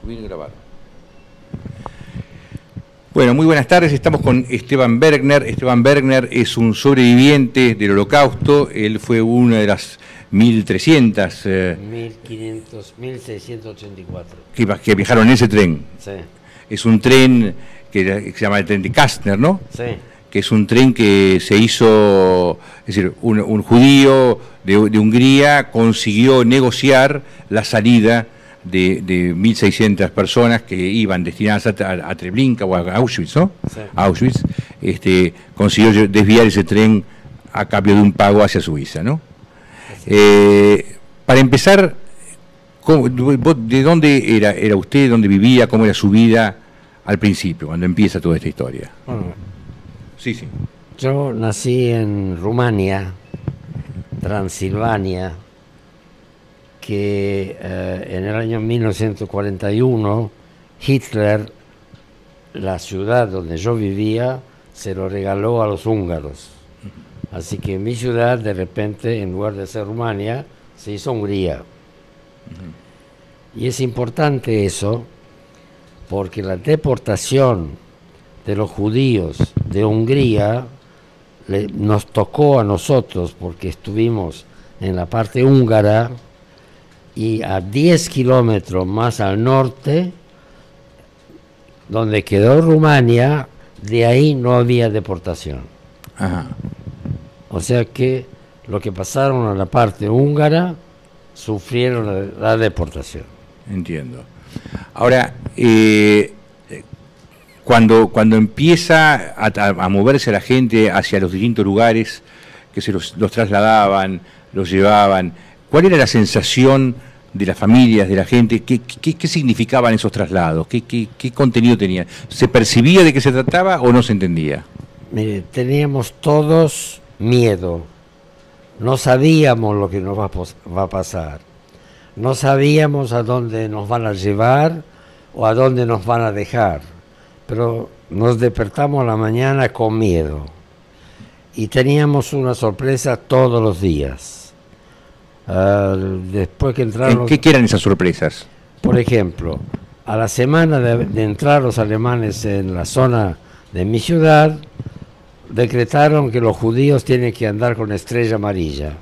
Subir y grabar. Bueno, muy buenas tardes, estamos con Esteban Bergner. Esteban Bergner es un sobreviviente del Holocausto, él fue una de las 1.300... 1684. Que viajaron en ese tren. Sí. Es un tren que se llama el tren de Kastner, ¿no? Sí. Que es un tren que se hizo, es decir, un judío de Hungría consiguió negociar la salida de 1.600 personas que iban destinadas a Treblinka o a Auschwitz, ¿no? Sí. Auschwitz, consiguió desviar ese tren a cambio de un pago hacia Suiza, ¿no? Para empezar, ¿de dónde era usted? ¿Dónde vivía? ¿Cómo era su vida al principio, cuando empieza toda esta historia? Bueno, Sí, sí. yo nací en Rumania, Transilvania, que en el año 1941 Hitler, la ciudad donde yo vivía, se lo regaló a los húngaros. Así que mi ciudad, de repente, en lugar de ser Rumania, se hizo Hungría. Y es importante eso, porque la deportación de los judíos de Hungría nos tocó a nosotros, porque estuvimos en la parte húngara, y a 10 kilómetros más al norte, donde quedó Rumania, de ahí no había deportación. Ajá. O sea que lo que pasaron a la parte húngara sufrieron la deportación. Entiendo. Ahora, cuando empieza a moverse la gente hacia los distintos lugares que se los trasladaban, los llevaban, ¿cuál era la sensación de las familias, de la gente? ¿Qué significaban esos traslados? ¿Qué contenido tenían? ¿Se percibía de qué se trataba o no se entendía? Mire, teníamos todos miedo. No sabíamos lo que nos va a pasar. No sabíamos a dónde nos van a llevar o a dónde nos van a dejar. Pero nos despertamos a la mañana con miedo. Y teníamos una sorpresa todos los días. Después que entraron... ¿Qué eran esas sorpresas? Por ejemplo, a la semana de entrar los alemanes en la zona de mi ciudad, decretaron que los judíos tienen que andar con estrella amarilla.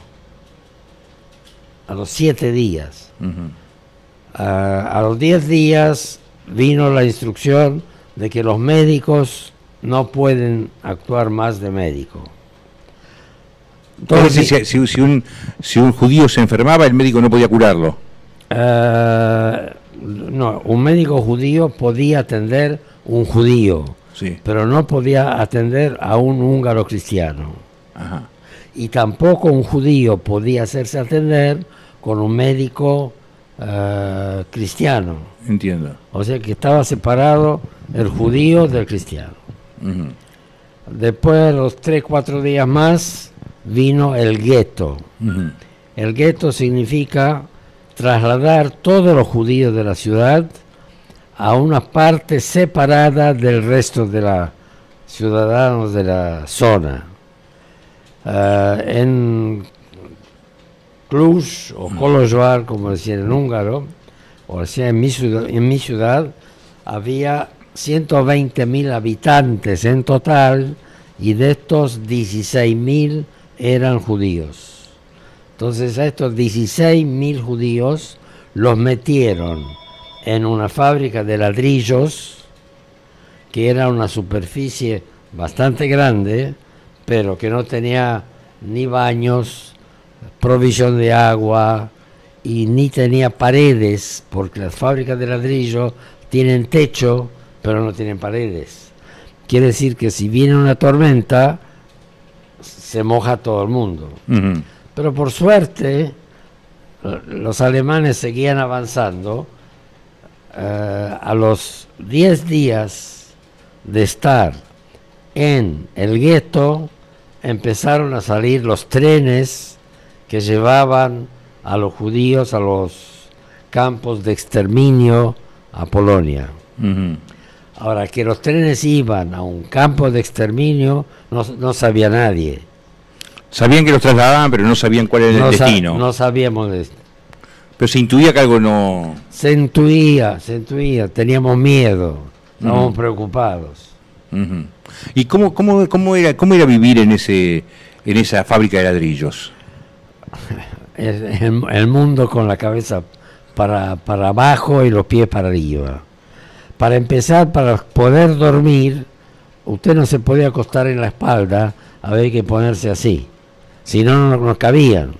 A los 7 días. A los 10 días vino la instrucción de que los médicos no pueden actuar más de médico. Entonces, si un judío se enfermaba, el médico no podía curarlo. No, un médico judío podía atender un judío, Sí. pero no podía atender a un húngaro cristiano. Ajá. Y tampoco un judío podía hacerse atender con un médico cristiano. Entiendo. O sea que estaba separado el judío del cristiano. Después, los 3-4 días más, vino el gueto. El gueto significa trasladar todos los judíos de la ciudad a una parte separada del resto de los ciudadanos de la zona. En Cluj o Kolozsvár, como decían en húngaro, o decía en mi ciudad, había 120.000 habitantes en total, y de estos 16.000 eran judíos. Entonces a estos 16.000 judíos los metieron en una fábrica de ladrillos, que era una superficie bastante grande, pero que no tenía ni baños, provisión de agua, y ni tenía paredes, porque las fábricas de ladrillo tienen techo, pero no tienen paredes. Quiere decir que si viene una tormenta, se moja todo el mundo. Pero por suerte, los alemanes seguían avanzando. A los 10 días de estar en el gueto, empezaron a salir los trenes que llevaban a los judíos a los campos de exterminio a Polonia. Ahora, que los trenes iban a un campo de exterminio no sabía nadie. Sabían que los trasladaban, pero no sabían cuál era el destino. No sabíamos de esto. Pero se intuía que algo no... Se intuía, teníamos miedo, estábamos preocupados. Ujú. ¿Y cómo era vivir en esa fábrica de ladrillos? El mundo con la cabeza para abajo y los pies para arriba. Para empezar, para poder dormir, usted no se podía acostar en la espalda, había que ponerse así. Si no, no nos cabían.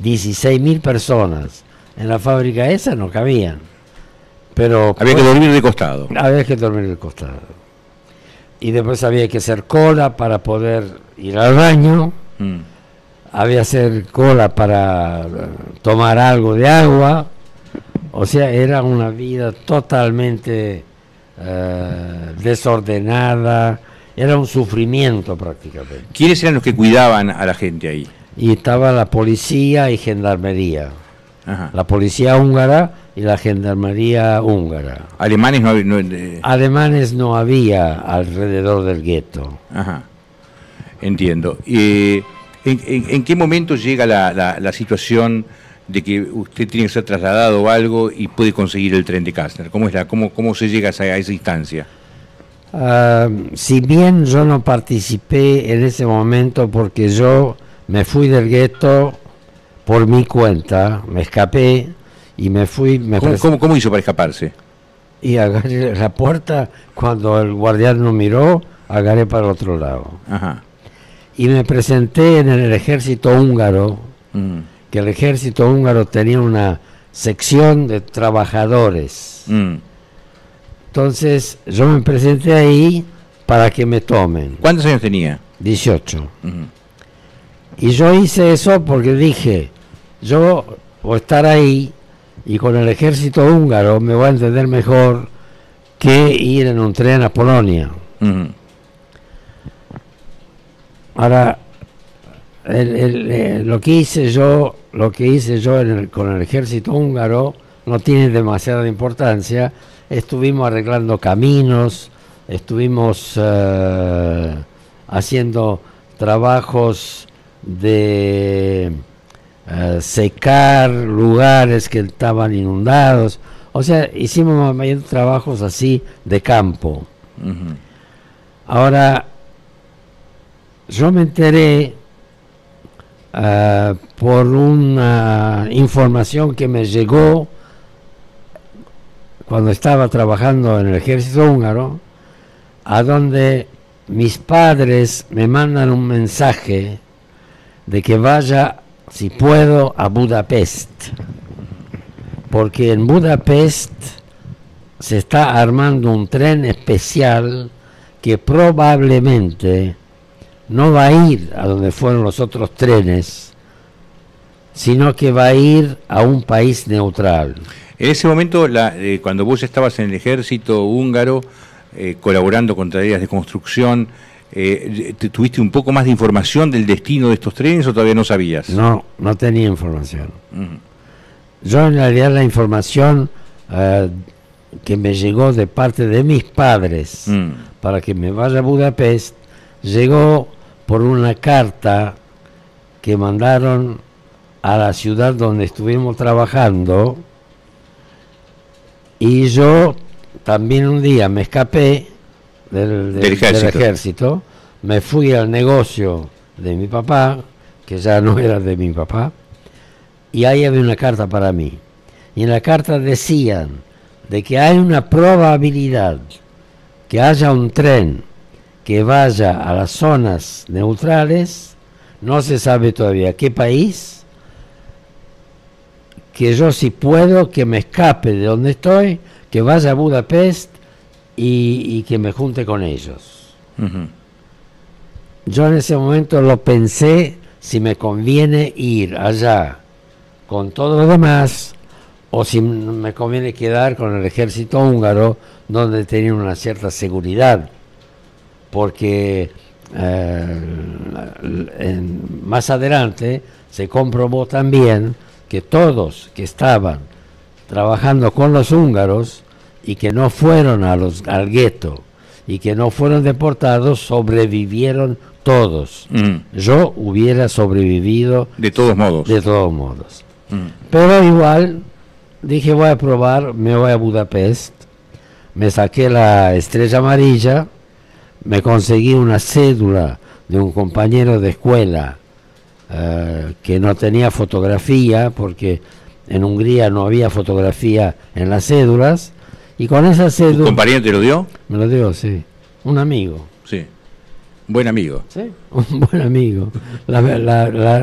16.000 personas. En la fábrica esa no cabían. Pero Había que dormir de costado. había que dormir de costado. Y después había que hacer cola para poder ir al baño. Había que hacer cola para tomar algo de agua. O sea, era una vida totalmente desordenada. Era un sufrimiento prácticamente. ¿Quiénes eran los que cuidaban a la gente ahí? Y estaba la policía y gendarmería. Ajá. La policía húngara y la gendarmería húngara. Alemanes no había... Alemanes no había alrededor del gueto. Ajá. Entiendo. ¿En qué momento llega la situación de que usted tiene que ser trasladado o algo y puede conseguir el tren de Kastner? ¿Cómo se llega a esa instancia? Si bien yo no participé en ese momento porque yo me fui del gueto por mi cuenta, me escapé y me fui... ¿Cómo hizo para escaparse? Y agarré la puerta, cuando el guardián no miró, agarré para el otro lado. Ajá. Y me presenté en el ejército húngaro, que el ejército húngaro tenía una sección de trabajadores. Entonces yo me presenté ahí para que me tomen. ¿Cuántos años tenía? 18. Y yo hice eso porque dije, yo voy a estar ahí y con el ejército húngaro me voy a entender mejor que ir en un tren a Polonia. Ahora, lo que hice yo con el ejército húngaro no tiene demasiada importancia. Estuvimos arreglando caminos, estuvimos haciendo trabajos de secar lugares que estaban inundados. O sea, hicimos trabajos así de campo. Ahora, yo me enteré por una información que me llegó cuando estaba trabajando en el ejército húngaro, a donde mis padres me mandan un mensaje de que vaya, si puedo, a Budapest, porque en Budapest se está armando un tren especial que probablemente no va a ir a donde fueron los otros trenes, sino que va a ir a un país neutral. En ese momento, cuando vos estabas en el ejército húngaro, colaborando con tareas de construcción, ¿tuviste un poco más de información del destino de estos trenes o todavía no sabías? No tenía información. Yo en realidad la información que me llegó de parte de mis padres para que me vaya a Budapest, llegó por una carta que mandaron a la ciudad donde estuvimos trabajando, y yo también un día me escapé del ejército, me fui al negocio de mi papá, que ya no era de mi papá, y ahí había una carta para mí. Y en la carta decían de que hay una probabilidad que haya un tren que vaya a las zonas neutrales, no se sabe todavía qué país, que yo si puedo que me escape de donde estoy, que vaya a Budapest y que me junte con ellos. Yo en ese momento lo pensé si me conviene ir allá con todo lo demás o si me conviene quedar con el ejército húngaro, donde tenía una cierta seguridad, porque más adelante se comprobó también que todos que estaban trabajando con los húngaros y que no fueron al gueto y que no fueron deportados, sobrevivieron todos. Yo hubiera sobrevivido de todos modos. Pero igual dije voy a probar, me voy a Budapest, me saqué la estrella amarilla, me conseguí una cédula de un compañero de escuela que no tenía fotografía, porque en Hungría no había fotografía en las cédulas, y con esa ¿Tu cédula... compañero te lo dio? Me lo dio, sí, un amigo. Sí. Buen amigo. Sí, un buen amigo.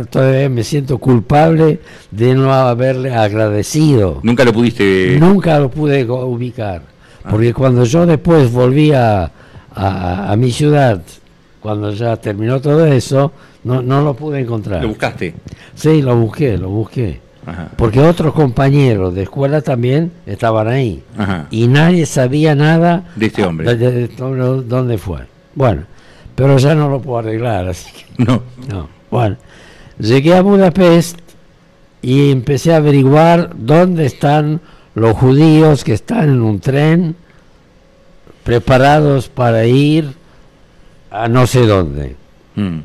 Todavía me siento culpable de no haberle agradecido. ¿Nunca lo pudiste...? Nunca lo pude ubicar, porque cuando yo después volví a mi ciudad, cuando ya terminó todo eso, no lo pude encontrar. ¿Lo buscaste? Sí, lo busqué. Ajá. Porque otros compañeros de escuela también estaban ahí. Ajá. Y nadie sabía nada De este hombre. de dónde fue. Bueno, pero ya no lo puedo arreglar, así que... No. No. Bueno, llegué a Budapest y empecé a averiguar dónde están los judíos que están en un tren preparados para ir a no sé dónde. Mm.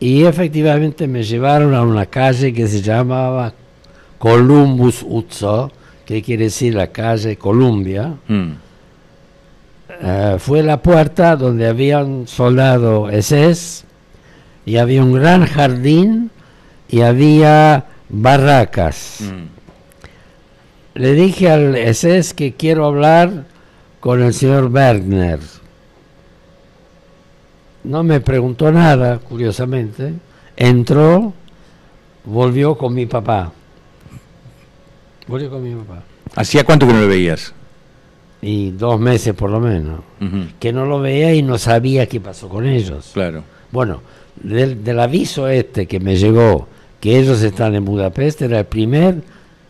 Y efectivamente me llevaron a una calle que se llamaba Columbus Utso, que quiere decir la calle Columbia. Mm. Fue la puerta donde había un soldado SS y había un gran jardín y había barracas. Mm. Le dije al SS que quiero hablar con el señor Bergner. No me preguntó nada, curiosamente. Entró, volvió con mi papá. ¿Hacía cuánto que no lo veías? Y 2 meses por lo menos. Ujú. Que no lo veía y no sabía qué pasó con ellos. Claro. Bueno, del aviso que me llegó, que ellos están en Budapest, era el primer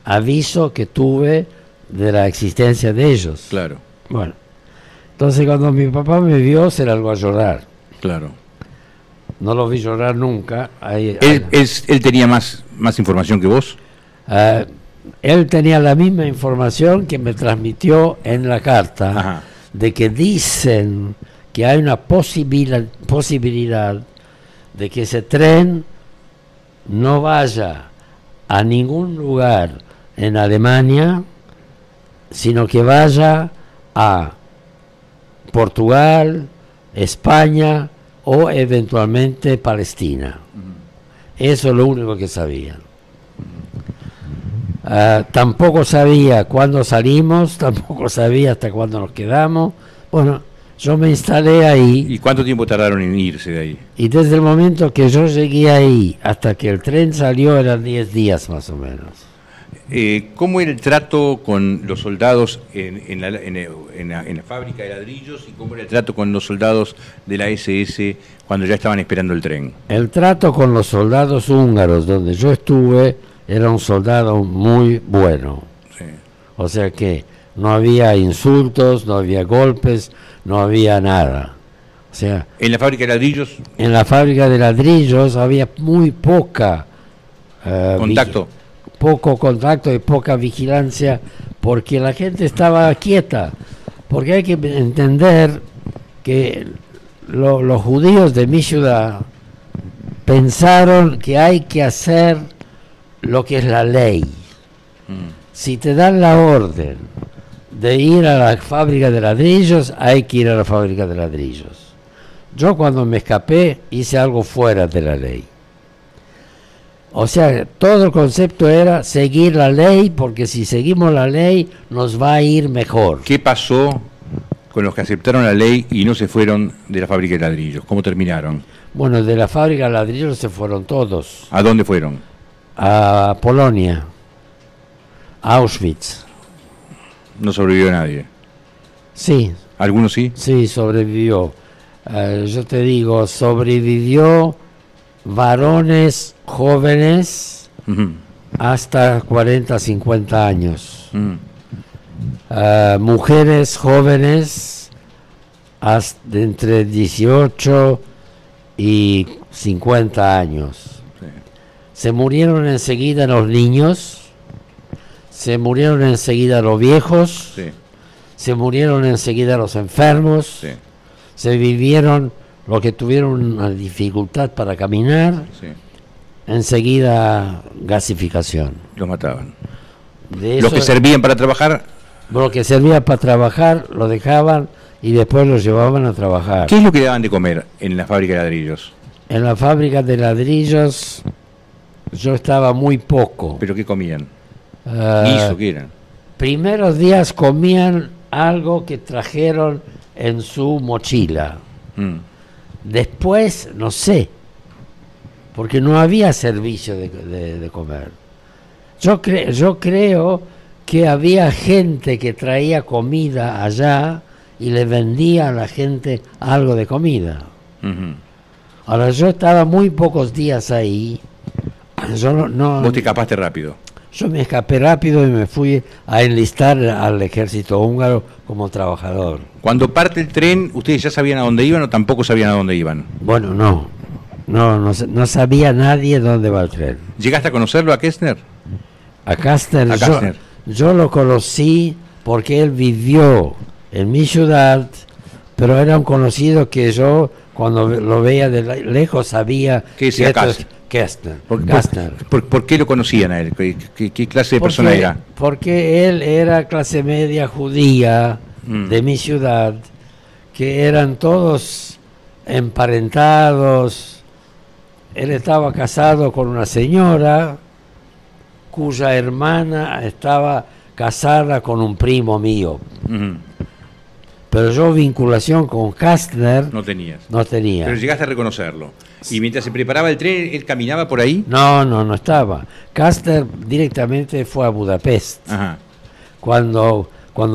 aviso que tuve de la existencia de ellos. Claro. Bueno, entonces cuando mi papá me vio, se largó a llorar. Claro. No lo vi llorar nunca. ¿Él tenía más información que vos? Él tenía la misma información que me transmitió en la carta. Ajá. De que dicen que hay una posibilidad de que ese tren no vaya a ningún lugar en Alemania, sino que vaya a Portugal, España o eventualmente Palestina. Eso es lo único que sabían. Tampoco sabía cuándo salimos, tampoco sabía hasta cuándo nos quedamos. Bueno, yo me instalé ahí. ¿Y cuánto tiempo tardaron en irse de ahí? Y desde el momento que yo llegué ahí hasta que el tren salió eran 10 días más o menos. ¿Cómo era el trato con los soldados en la fábrica de ladrillos y cómo era el trato con los soldados de la SS cuando ya estaban esperando el tren? El trato con los soldados húngaros donde yo estuve era un soldado muy bueno. Sí. O sea que no había insultos, no había golpes, no había nada. O sea, ¿En la fábrica de ladrillos? en la fábrica de ladrillos había muy poca ¿Contacto? poco contacto y poca vigilancia, porque la gente estaba quieta. Porque hay que entender que los judíos de mi ciudad pensaron que hay que hacer lo que es la ley. Si te dan la orden de ir a la fábrica de ladrillos, hay que ir a la fábrica de ladrillos. Yo cuando me escapé hice algo fuera de la ley. O sea, todo el concepto era seguir la ley, porque si seguimos la ley nos va a ir mejor. ¿Qué pasó con los que aceptaron la ley y no se fueron de la fábrica de ladrillos? ¿Cómo terminaron? Bueno, de la fábrica de ladrillos se fueron todos. ¿A dónde fueron? A Polonia, a Auschwitz. No sobrevivió nadie. Sí, ¿Algunos sí? sí, sobrevivió. Yo te digo, sobrevivió varones jóvenes Ujú. hasta 40, 50 años. Mm. Mujeres jóvenes hasta de entre 18 y 50 años. Sí. Se murieron enseguida los niños, se murieron enseguida los viejos, Sí. se murieron enseguida los enfermos, Sí. se vivieron los que tuvieron una dificultad para caminar, Sí. enseguida gasificación. Los mataban. De Los que eso, servían para trabajar, lo que servía para trabajar lo dejaban y después los llevaban a trabajar. ¿qué es lo que le daban de comer en la fábrica de ladrillos? En la fábrica de ladrillos yo estaba muy poco. ¿Pero qué comían? Ah, ¿Guiso qué eran? primeros días comían algo que trajeron en su mochila. Mm. Después, no sé, porque no había servicio de comer. Yo creo que había gente que traía comida allá y le vendía a la gente algo de comida. Ujú. Ahora, yo estaba muy pocos días ahí. Yo Vos te escapaste rápido. yo me escapé rápido y me fui a enlistar al ejército húngaro como trabajador. Cuando parte el tren, ¿ustedes ya sabían a dónde iban o tampoco sabían a dónde iban? Bueno, no sabía nadie dónde va el tren. ¿Llegaste a conocerlo a Kestner? A Kastner, A Kastner. yo lo conocí porque él vivió en mi ciudad, pero era un conocido que yo cuando lo veía de lejos sabía ¿Qué decía esto es Kastner. Kastner. ¿Por qué lo conocían a él? ¿Qué clase de persona era? Porque él era clase media judía de mi ciudad, que eran todos emparentados. Él estaba casado con una señora cuya hermana estaba casada con un primo mío. Ujú. Pero yo vinculación con Kastner No tenías. no tenía. Pero llegaste a reconocerlo. Y mientras se preparaba el tren, ¿él caminaba por ahí? No estaba. Kastner directamente fue a Budapest. Ajá. Cuando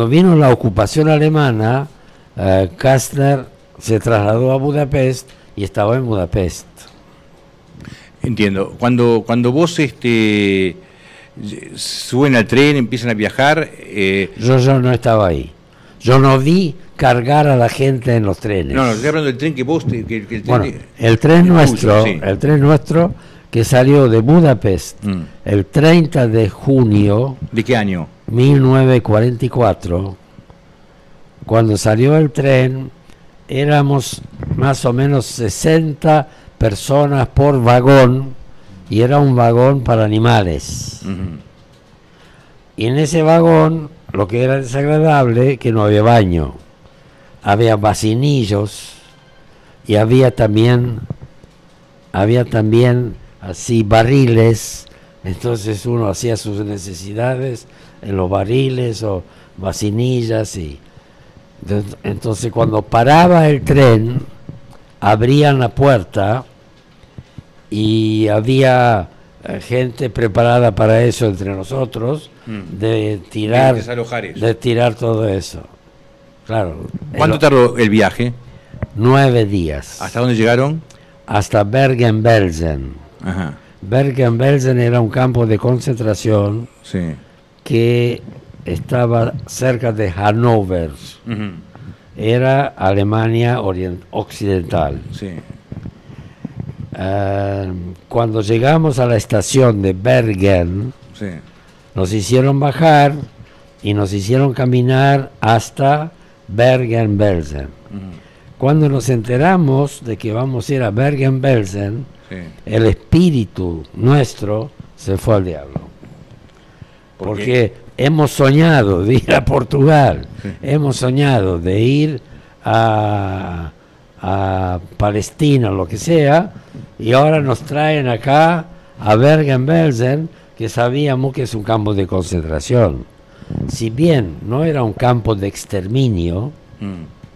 vino la ocupación alemana, Kastner se trasladó a Budapest y estaba en Budapest. Entiendo. Cuando vos suben al tren, empiezan a viajar, Yo no estaba ahí. Yo no vi cargar a la gente en los trenes. no, estoy hablando del tren que vos, que el tren Bueno, de- el tren tuyo, nuestro, sí. el tren nuestro que salió de Budapest Mm. el 30 de junio ¿De qué año? 1944, cuando salió el tren, éramos más o menos 60 personas por vagón y era un vagón para animales. Ujú. Y en ese vagón, lo que era desagradable, que no había baño. Había vacinillos y había también así barriles. Entonces uno hacía sus necesidades en los barriles o vacinillas y entonces cuando paraba el tren abrían la puerta y había gente preparada para eso entre nosotros de tirar Desalojar eso. de tirar todo eso. Claro. ¿Cuánto tardó el viaje? 9 días. ¿Hasta dónde llegaron? Hasta Bergen-Belsen. Ajá. Bergen-Belsen era un campo de concentración Sí. que estaba cerca de Hannover. Ujú. Era Alemania occidental. Sí. Cuando llegamos a la estación de Bergen, Sí. nos hicieron bajar y nos hicieron caminar hasta Bergen-Belsen. Ujú. Cuando nos enteramos de que vamos a ir a Bergen-Belsen, Sí. el espíritu nuestro se fue al diablo. ¿Por Porque hemos soñado de ir a Portugal, Sí. hemos soñado de ir a Palestina, lo que sea, y ahora nos traen acá a Bergen-Belsen, que sabíamos que es un campo de concentración. Si bien no era un campo de exterminio,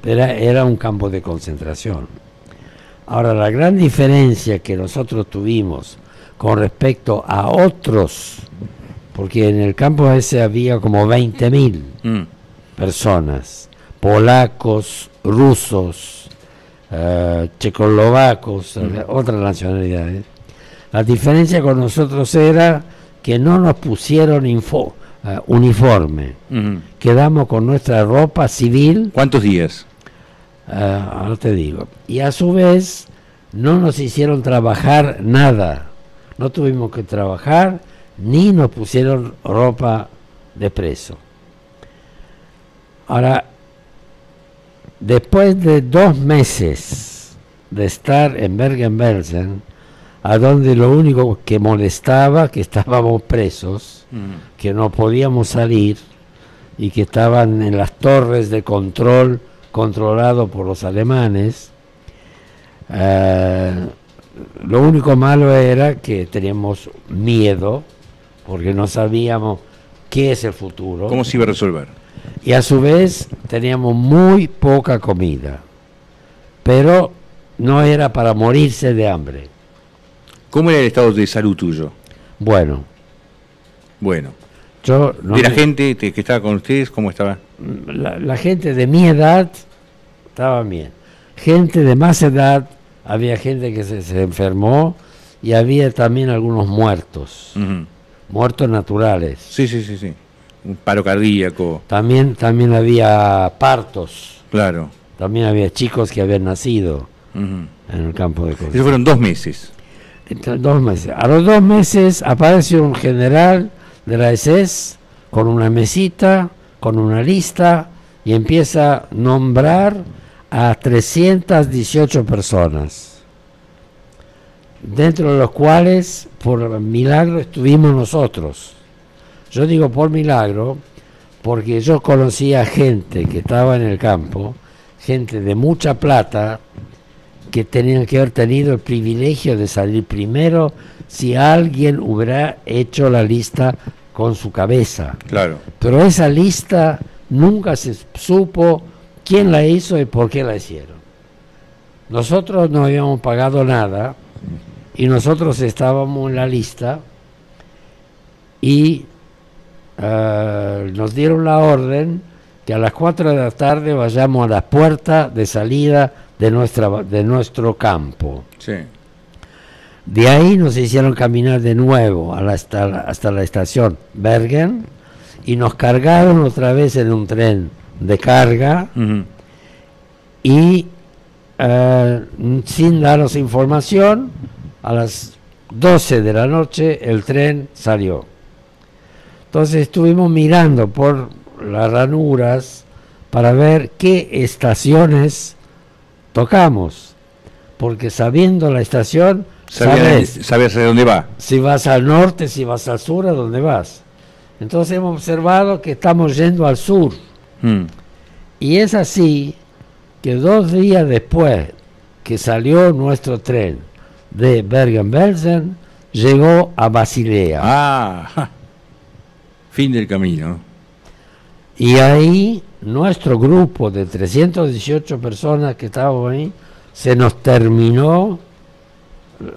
era un campo de concentración. Ahora, la gran diferencia que nosotros tuvimos con respecto a otros, porque en el campo ese había como 20.000 Mm. personas, polacos, rusos, checoslovacos, otras nacionalidades. La diferencia con nosotros era que no nos pusieron uniforme. Ujú. Quedamos con nuestra ropa civil, ¿Cuántos días? ahora te digo, y a su vez no nos hicieron trabajar nada. No tuvimos que trabajar ni nos pusieron ropa de preso. Ahora, después de 2 meses de estar en Bergen-Belsen, a donde lo único que molestaba que estábamos presos, que no podíamos salir y que estaban en las torres de control controlado por los alemanes. Lo único malo era que teníamos miedo porque no sabíamos qué es el futuro. ¿Cómo se iba a resolver? Y a su vez teníamos muy poca comida, pero no era para morirse de hambre. ¿Cómo era el estado de salud tuyo? Bueno, yo no ¿de la gente que estaba con ustedes, cómo estaba? la gente de mi edad estaba bien. Gente de más edad, había gente que se enfermó y había también algunos muertos, muertos naturales. Sí. Un paro cardíaco. También había partos. Claro. También había chicos que habían nacido en el campo de cosas. Esos fueron 2 meses. 2 meses. A los 2 meses aparece un general de la SS con una mesita, con una lista, y empieza a nombrar a 318 personas, dentro de los cuales por milagro estuvimos nosotros. Yo digo por milagro porque yo conocía gente que estaba en el campo, gente de mucha plata, que tenían que haber tenido el privilegio de salir primero si alguien hubiera hecho la lista con su cabeza. Claro. Pero esa lista nunca se supo quién la hizo y por qué la hicieron. Nosotros no habíamos pagado nada y nosotros estábamos en la lista y nos dieron la orden que a las 4 de la tarde vayamos a la puerta de salida de nuestro campo. Sí. De ahí nos hicieron caminar de nuevo hasta la estación Bergen y nos cargaron otra vez en un tren de carga y sin darnos información, a las 12 de la noche el tren salió. Entonces estuvimos mirando por las ranuras para ver qué estaciones tocamos, porque sabiendo la estación sabes hacia dónde va. Si vas al norte, si vas al sur, a dónde vas. Entonces hemos observado que estamos yendo al sur. Y es así que 2 días después que salió nuestro tren de Bergen-Belsen, llegó a Basilea. Fin del camino. Y ahí nuestro grupo de 318 personas que estábamos ahí, se nos terminó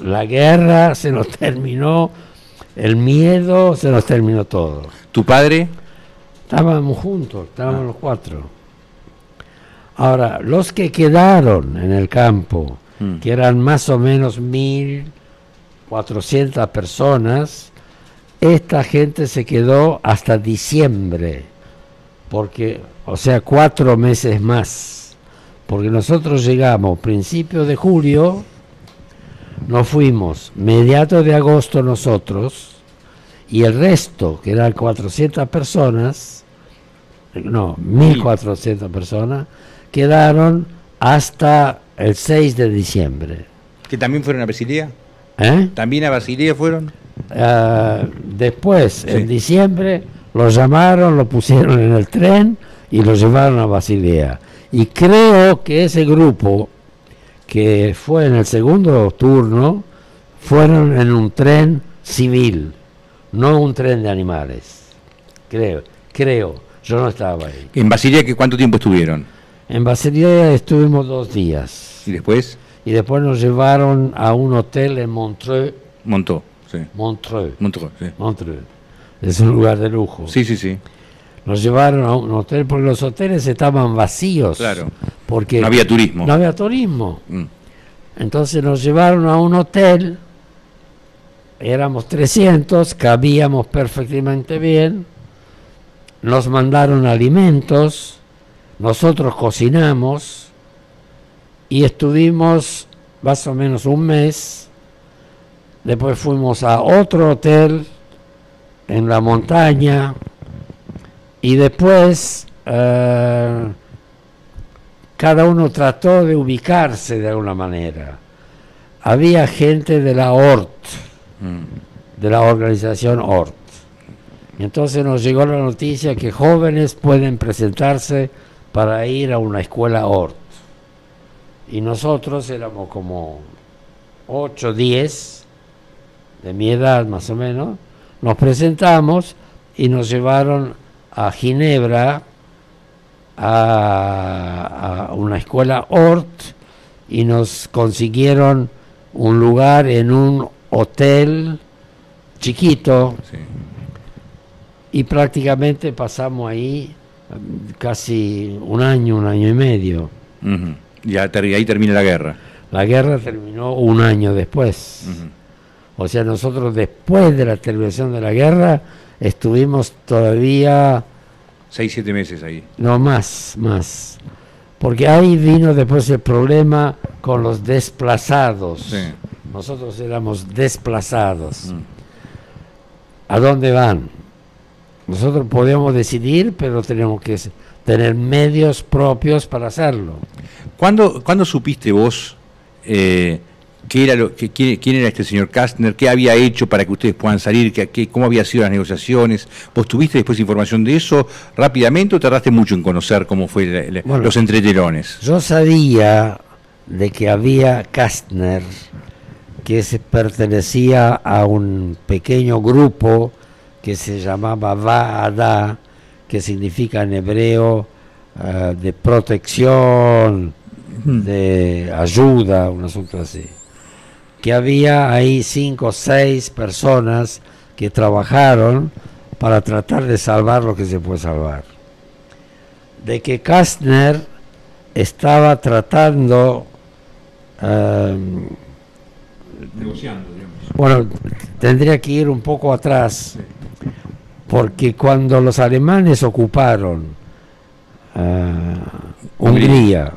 la guerra, se nos terminó el miedo, se nos terminó todo. ¿Tu padre? Estábamos juntos, estábamos los 4. Ahora, los que quedaron en el campo, que eran más o menos 1.400 personas, esta gente se quedó hasta diciembre, porque, o sea, 4 meses más, porque nosotros llegamos principios de julio, nos fuimos mediados de agosto nosotros, y el resto, que eran 400 personas, no, 1.400 personas, quedaron hasta el 6 de diciembre. ¿Que también fueron a Basilea? ¿También a Basilea fueron? Después, sí. En diciembre, lo llamaron, lo pusieron en el tren y lo llevaron a Basilea. Y creo que ese grupo, que fue en el segundo turno, fueron en un tren civil, no un tren de animales. Creo, yo no estaba ahí. ¿En Basilea cuánto tiempo estuvieron? En Basilea estuvimos 2 días. ¿Y después? Y después nos llevaron a un hotel en Montreux. Montreux. Es un lugar de lujo. Sí. Nos llevaron a un hotel porque los hoteles estaban vacíos. Claro. Porque no había turismo. Entonces nos llevaron a un hotel. Éramos 300, cabíamos perfectamente bien. Nos mandaron alimentos. Nosotros cocinamos y estuvimos más o menos un mes. Después fuimos a otro hotel en la montaña y después cada uno trató de ubicarse de alguna manera. había gente de la ORT, de la organización ORT. Y entonces nos llegó la noticia que jóvenes pueden presentarse para ir a una escuela ORT. Y nosotros éramos como 8, 10, de mi edad más o menos, nos presentamos y nos llevaron a Ginebra a una escuela ORT y nos consiguieron un lugar en un hotel chiquito. Sí. Y prácticamente pasamos ahí casi un año y medio. Y ahí termina la guerra. La guerra terminó un año después. O sea, nosotros después de la terminación de la guerra estuvimos todavía 6, 7 meses ahí. No, más. Porque ahí vino después el problema con los desplazados. Sí. Nosotros éramos desplazados. ¿A dónde van? Nosotros podemos decidir, pero tenemos que tener medios propios para hacerlo. ¿Cuándo supiste vos quién era este señor Kastner? ¿Qué había hecho para que ustedes puedan salir? ¿Cómo habían sido las negociaciones? ¿Vos tuviste después información de eso rápidamente o tardaste mucho en conocer cómo fue los entretelones? Yo sabía de que había Kastner, que pertenecía a un pequeño grupo que se llamaba Va'ada, que significa en hebreo de protección, de ayuda, un asunto así. Que había ahí 5 o 6 personas que trabajaron para tratar de salvar lo que se puede salvar. De que Kastner estaba tratando, negociando, digamos. bueno, tendría que ir un poco atrás, porque cuando los alemanes ocuparon Hungría,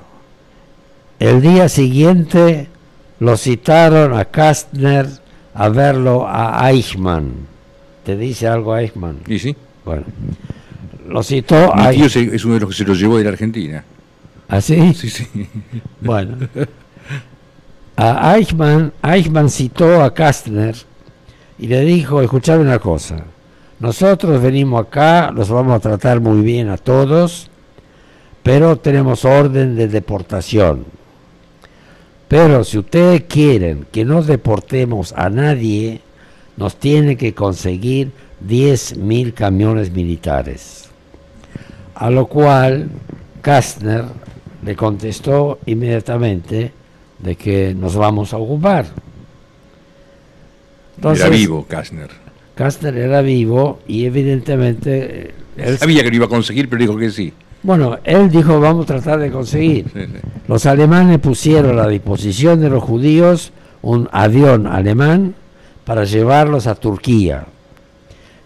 el día siguiente lo citaron a Kastner a verlo a Eichmann. ¿Te dice algo Eichmann? ¿Y sí? Bueno, lo citó Mi tío es uno de los que se lo llevó de la Argentina. ¿Ah, sí? Sí, sí. Bueno, a Eichmann citó a Kastner y le dijo, escuchad una cosa, nosotros venimos acá, los vamos a tratar muy bien a todos, pero tenemos orden de deportación. Pero si ustedes quieren que no deportemos a nadie, nos tienen que conseguir 10.000 camiones militares. A lo cual Kastner le contestó inmediatamente de que nos vamos a ocupar. Entonces, era vivo Kastner. Kastner era vivo y evidentemente Él sabía que lo iba a conseguir, pero dijo que sí. Bueno, él dijo vamos a tratar de conseguir. Sí, sí. Los alemanes pusieron a la disposición de los judíos un avión alemán para llevarlos a Turquía.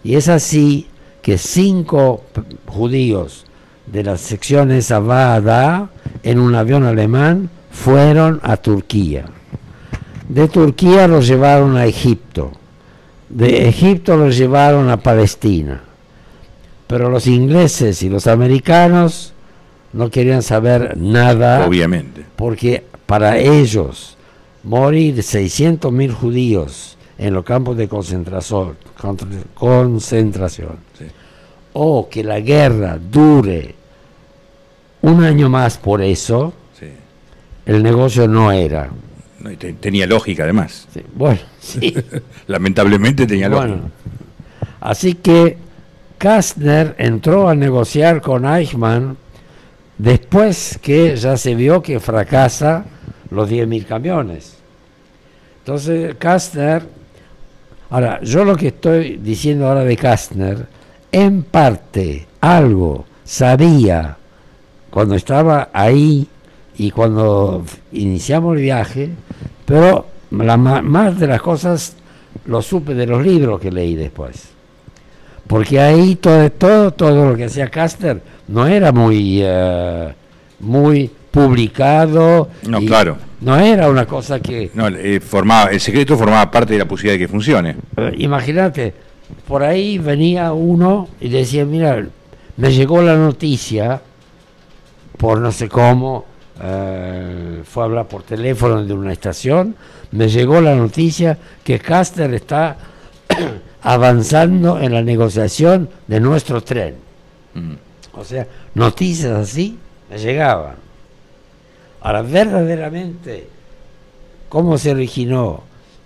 Y es así que 5 judíos de las secciones Va'ada en un avión alemán fueron a Turquía. De Turquía los llevaron a Egipto. De Egipto los llevaron a Palestina. Pero los ingleses y los americanos no querían saber nada. Obviamente. Porque para ellos morir 600.000 judíos en los campos de concentración, Sí. o que la guerra dure un año más por eso, Sí. el negocio no era. No, y tenía lógica además. Sí, bueno, sí. Lamentablemente tenía lógica. Bueno, así que Kastner entró a negociar con Eichmann después que ya se vio que fracasa los 10.000 camiones. Entonces Kastner, ahora yo lo que estoy diciendo ahora de Kastner, en parte algo sabía cuando estaba ahí y cuando iniciamos el viaje, pero más de las cosas lo supe de los libros que leí después. Porque ahí todo lo que hacía Kastner no era muy publicado. No, claro. No era una cosa que... No, el secreto formaba parte de la posibilidad de que funcione. Imagínate, por ahí venía uno y decía, mira, me llegó la noticia, por no sé cómo, fue a hablar por teléfono de una estación, me llegó la noticia que Kastner está avanzando en la negociación de nuestro tren. O sea, noticias así me llegaban. Ahora, verdaderamente, cómo se originó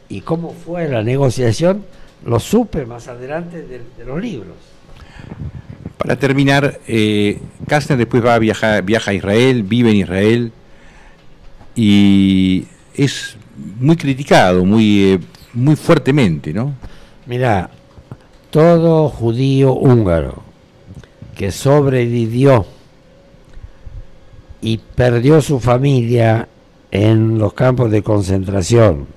y cómo fue la negociación, lo supe más adelante de los libros. Para terminar, Kastner después viaja a Israel, vive en Israel y es muy criticado, muy fuertemente, ¿no? Mira, todo judío húngaro que sobrevivió y perdió su familia en los campos de concentración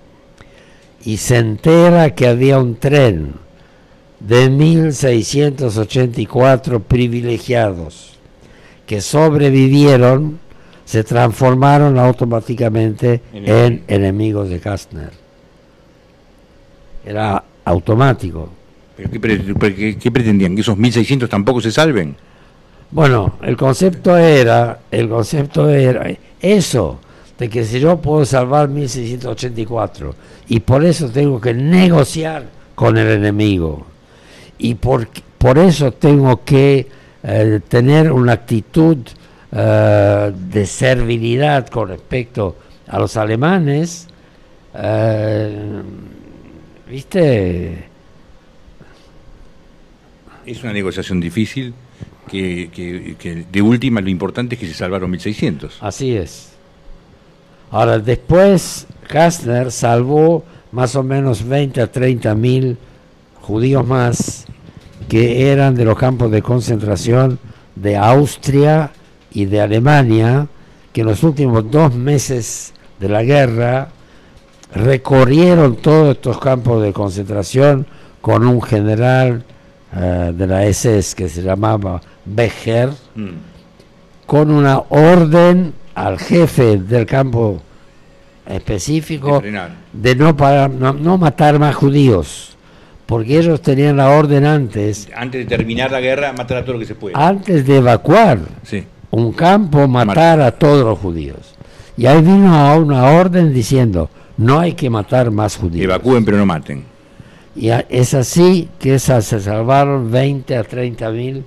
y se entera que había un tren de 1684 privilegiados que sobrevivieron, se transformaron automáticamente en enemigos de Kastner. Era automático. ¿Pero qué pretendían? ¿Que esos 1600 tampoco se salven? Bueno, el concepto era eso, de que si yo puedo salvar 1684 y por eso tengo que negociar con el enemigo y por eso tengo que tener una actitud de servilidad con respecto a los alemanes, ¿viste? Es una negociación difícil que de última lo importante es que se salvaron 1600. Así es. Ahora, después Kastner salvó más o menos 20 a 30 mil judíos más que eran de los campos de concentración de Austria y de Alemania, que en los últimos 2 meses de la guerra recorrieron todos estos campos de concentración con un general de la SS que se llamaba Becher, con una orden al jefe del campo específico de no matar más judíos, porque ellos tenían la orden antes de terminar la guerra, matar a todo lo que se puede. Antes de evacuar un campo, matar a todos los judíos. Y ahí vino una orden diciendo, no hay que matar más judíos. Evacúen pero no maten. Y es así que se salvaron 20 a 30 mil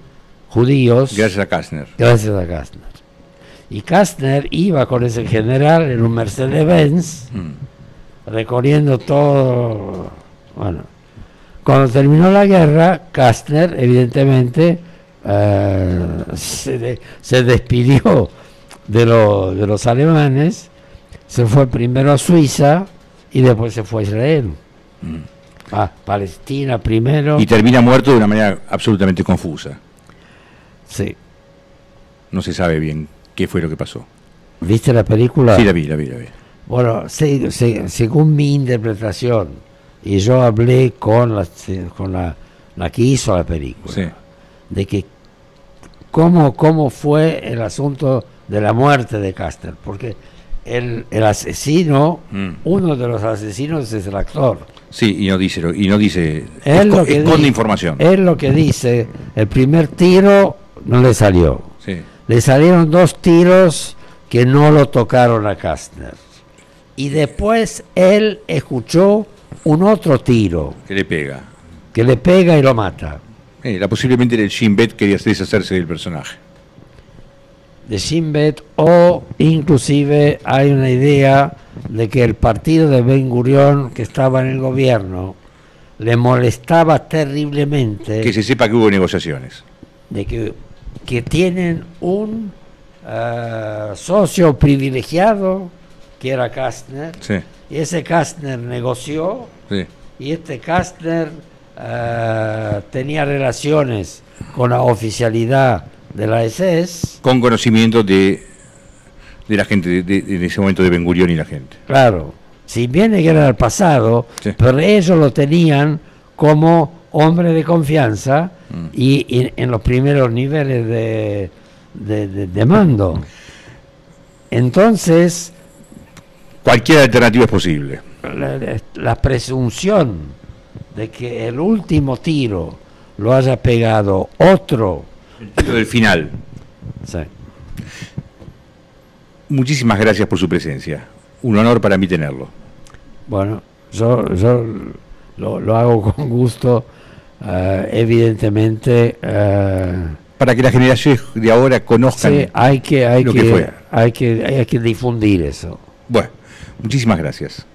judíos. Gracias a Kastner. Gracias a Kastner. Y Kastner iba con ese general en un Mercedes-Benz, recorriendo todo. Bueno, cuando terminó la guerra, Kastner, evidentemente, se despidió de los alemanes, se fue primero a Suiza y después se fue a Israel. Palestina primero. Y termina muerto de una manera absolutamente confusa. Sí. No se sabe bien qué fue lo que pasó. ¿Viste la película? Sí, la vi. Bueno, según mi interpretación, y yo hablé con la que hizo la película, de que cómo fue el asunto de la muerte de Kastner, porque el asesino, uno de los asesinos es el actor. Sí, y no dice esconde información. Él lo que dice, el primer tiro no le salió. Sí. Le salieron 2 tiros que no lo tocaron a Kastner. Y después él escuchó un otro tiro. Que le pega. Y lo mata. Posiblemente el Shin Bet quería deshacerse del personaje. De Shin Bet, o inclusive hay una idea de que el partido de Ben Gurión, que estaba en el gobierno, le molestaba terriblemente que se sepa que hubo negociaciones, de que tienen un socio privilegiado que era Kastner, y ese Kastner negoció, y este Kastner tenía relaciones con la oficialidad de la SS, con conocimiento de la gente de ese momento de Ben Gurión y la gente. Claro, si bien que era el pasado, pero ellos lo tenían como hombre de confianza y en los primeros niveles de mando. Entonces, cualquier alternativa es posible. La presunción de que el último tiro lo haya pegado otro. El tiro del final. Sí. Muchísimas gracias por su presencia. Un honor para mí tenerlo. Bueno, yo lo hago con gusto, evidentemente. Para que las generaciones de ahora conozcan Sí, lo que fue. hay que difundir eso. Bueno, muchísimas gracias.